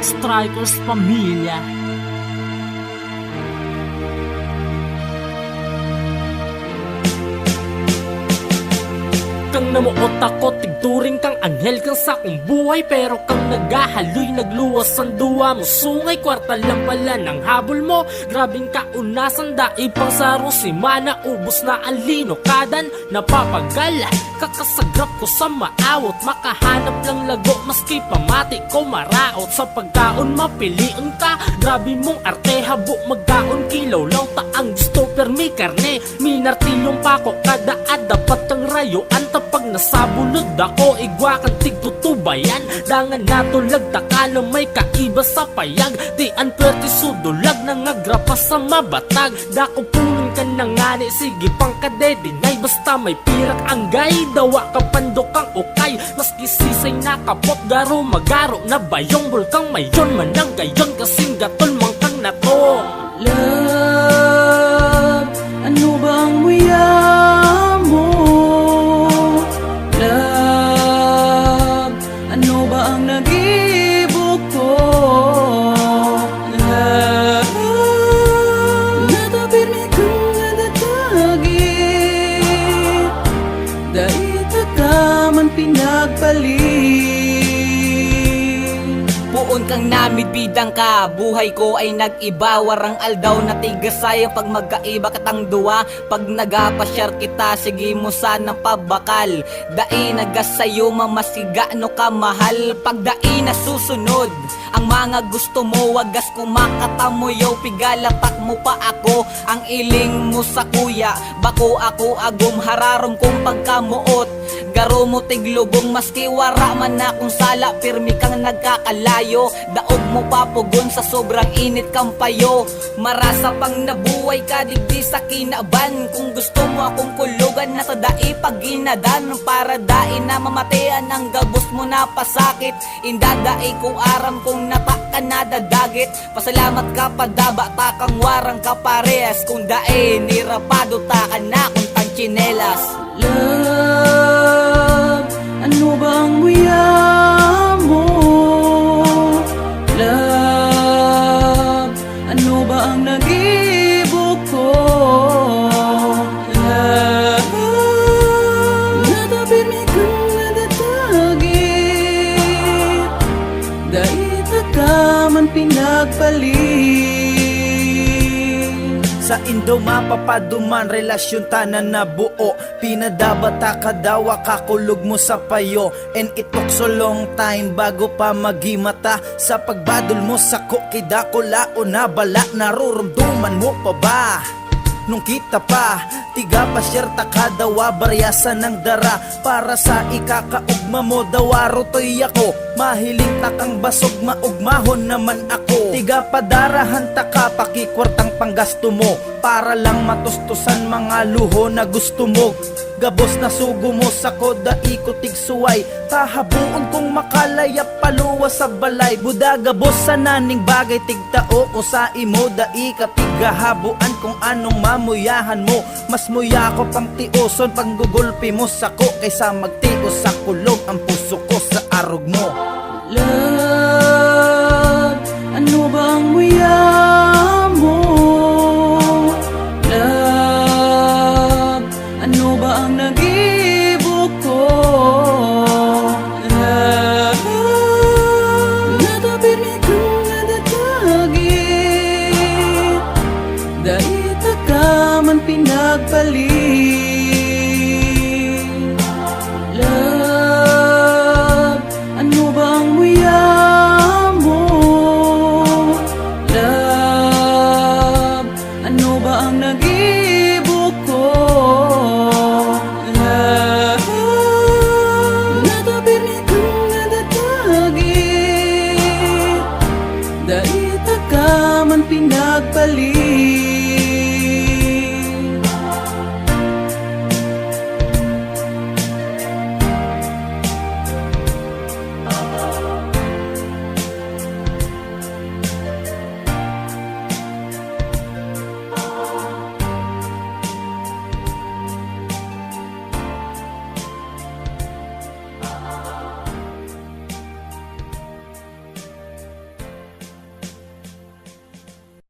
Strikers Pamilya. Kang namuot ako, tigturing kang anghel kang sa kong buhay. Pero kang nagahaloy, nagluwas ang duwa mo. Sungay, kwarta lang pala ng habol mo. Grabing kaunasan, daig pang saro si mana. Ubos na ang lino, kadan napapagal. Kakasagrap ko sa maawot, makahanap lang lago. Maski pamati ko maraot, sa pagkaon mapiliin ka. Grabe mong arte, habo magkaon. Kilaw lang taang gusto, permi karne. Minartilong pako, kada dapat kang rayuan. Pag nasabulod ako, igwa kang tigtutubayan. Dangan natulag taka na may kaiba sa payag. Di an pwerte sudulag, nangagrapa sa mabatag. Dako punin ka na ngani, sige pang kadedinay. Basta may pirak ang gay, dawa kapandok kang ukay. Maski sisay nakapot, garo magaro na bayong. Bulkang mayon man ang gayon, kasing gatol mang kang nato. Love, ano ba ang muya mo? Love, ano ba ang nag-ibig ko? Love, natapirmi kong nadatagit. Dahil ka man pinagpalit. Puon kang namid bidang ka, buhay ko ay nag-iba. Warang aldaw na tigasay pag magkaiba katang duwa. Pag nagapasyar kita, sige mo sanang pabakal. Dai nagasayo mamasiga no ka mahal. Pag dai nasusunod ang mga gusto mo, wagas kumakatamoyo. Pigalatak mo pa ako, ang iling mo sa kuya. Bako ako agum, hararom kong pagkamuot. Garo mo tiglubong, maski wara man akong sala. Pirmi kang nagkakalayo, daog mo papugon sa sobrang init kang payo. Marasa pang nabuhay ka, digdi sa kinaban. Kung gusto mo akong kulugan, nasa dai paginadan. Para dai na mamatayan ang gabos mo na pasakit. Indadai ko aram kung nata ka nadadagit. Pasalamat ka padaba, takang warang ka pares. Kung dai nirapado ta ka na kung tanchinelas. Love, ano ba ang muya mo? Love, ano ba ang nag-ibig ko? Love, natapirmi kong nadatagit. Dahil ka man pinagpalit. Sa Indo mapapaduman, relasyon tanan na buo. Pinadabata ka daw, kakulog mo sa payo. And it took so long time bago pa magimata. Sa pagbadol mo sa kukida ko lao na bala. Narurumduman mo pa ba? Nung kita pa, tiga pa syerta kadawa, baryasan ng dara. Para sa ikakaugma mo, dawaro to'y ako. Mahiling takang basog, maugmahon naman ako. Tiga padarahan taka, pakikwartang panggasto mo. Para lang matustusan mga luho na gusto mo. Gabos na sugo mo sa koda, ikotig suway. Tahabuon kong makalaya, paluwa sa balay. Buda gabos sa naning bagay, tigtao ko sa imo. Dai katigahabuan kung anong mamuyahan mo. Mas muya ko pang tioson, panggugulpi mo sa ko. Kaysa magtios sa kulog ang puso ko sa arog mo.